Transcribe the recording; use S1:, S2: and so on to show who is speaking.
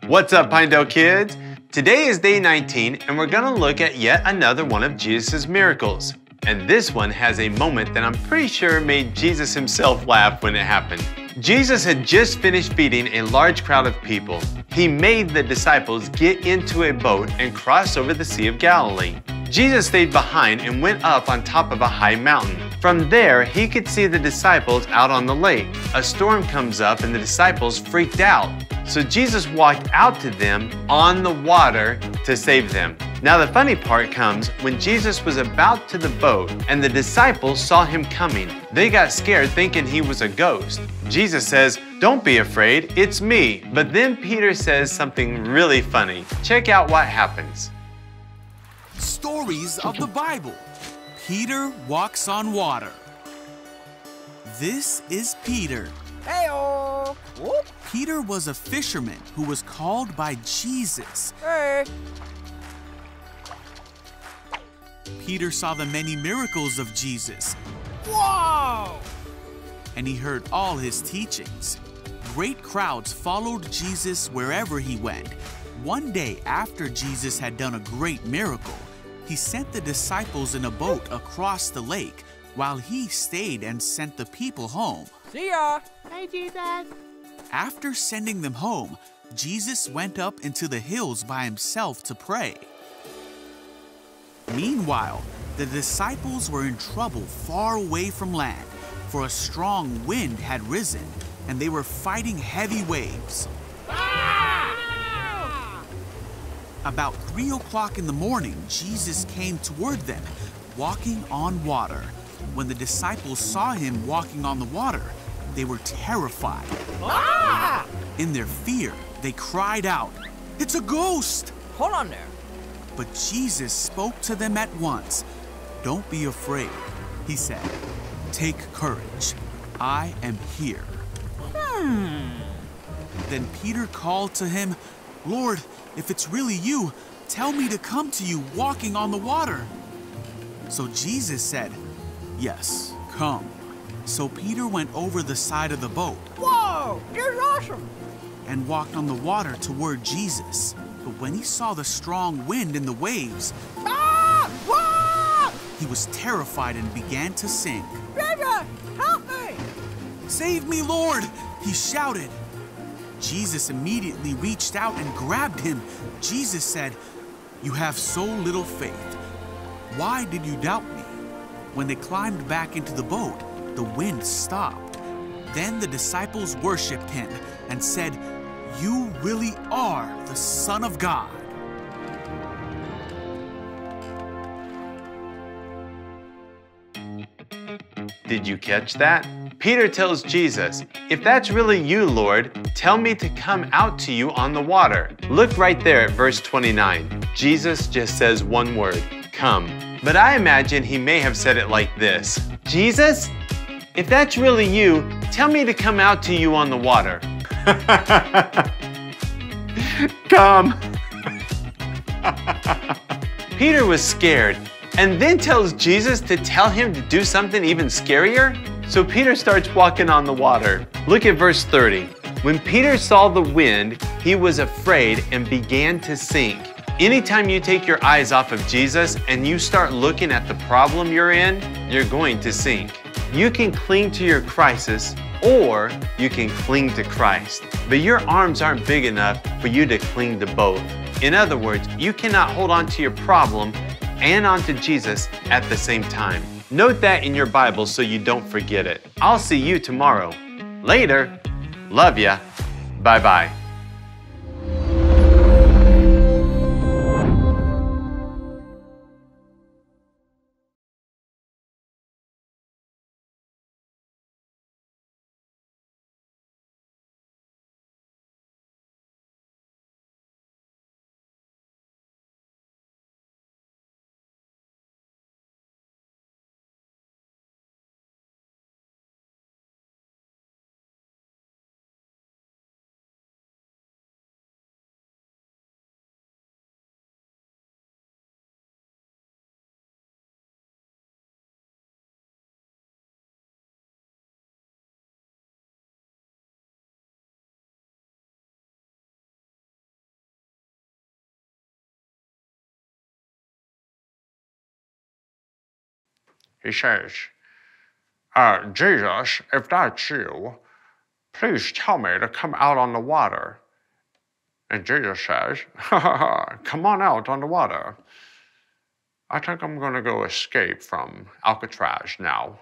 S1: What's up, Pinedale kids? Today is day 19, and we're gonna look at yet another one of Jesus' miracles. And this one has a moment that I'm pretty sure made Jesus himself laugh when it happened. Jesus had just finished feeding a large crowd of people. He made the disciples get into a boat and cross over the Sea of Galilee. Jesus stayed behind and went up on top of a high mountain. From there, he could see the disciples out on the lake. A storm comes up and the disciples freaked out. So Jesus walked out to them on the water to save them. Now the funny part comes when Jesus was about to the boat and the disciples saw him coming. They got scared thinking he was a ghost. Jesus says, "Don't be afraid, it's me." But then Peter says something really funny. Check out what happens.
S2: Stories of the Bible. Peter walks on water. This is Peter.
S3: Hey-o! Whoop.
S2: Peter was a fisherman who was called by Jesus.
S3: Hey!
S2: Peter saw the many miracles of Jesus.
S3: Whoa!
S2: And he heard all his teachings. Great crowds followed Jesus wherever he went. One day after Jesus had done a great miracle, he sent the disciples in a boat across the lake while he stayed and sent the people home.
S3: See ya! Hey, Jesus!
S2: After sending them home, Jesus went up into the hills by himself to pray. Meanwhile, the disciples were in trouble far away from land, for a strong wind had risen, and they were fighting heavy waves.
S3: Ah!
S2: About 3 o'clock in the morning, Jesus came toward them, walking on water. When the disciples saw him walking on the water, they were terrified.
S3: Ah!
S2: In their fear, they cried out, "It's a ghost!"
S3: Hold on there.
S2: But Jesus spoke to them at once. "Don't be afraid," he said. "Take courage. I am here." Then Peter called to him, "Lord, if it's really you, tell me to come to you walking on the water." So Jesus said, "Yes, come." So Peter went over the side of the boat
S3: Whoa! You're awesome!
S2: and walked on the water toward Jesus. But when he saw the strong wind and the waves,
S3: Ah! Whoa!
S2: he was terrified and began to sink.
S3: Jesus! Help me!
S2: "Save me, Lord!" he shouted. Jesus immediately reached out and grabbed him. Jesus said, "You have so little faith. Why did you doubt me?" When they climbed back into the boat, the wind stopped. Then the disciples worshiped him and said, "You really are the Son of God."
S1: Did you catch that? Peter tells Jesus, "If that's really you, Lord, tell me to come out to you on the water." Look right there at verse 29. Jesus just says one word, "Come." But I imagine he may have said it like this: "Jesus, if that's really you, tell me to come out to you on the water." Come. Peter was scared and then tells Jesus to tell him to do something even scarier. So Peter starts walking on the water. Look at verse 30. When Peter saw the wind, he was afraid and began to sink. Anytime you take your eyes off of Jesus and you start looking at the problem you're in, you're going to sink. You can cling to your crisis or you can cling to Christ. But your arms aren't big enough for you to cling to both. In other words, you cannot hold on to your problem and onto Jesus at the same time. Note that in your Bible so you don't forget it. I'll see you tomorrow. Later. Love ya. Bye-bye. He says, Jesus, if that's you, please tell me to come out on the water. And Jesus says, come on out on the water. I think I'm going to go escape from Alcatraz now.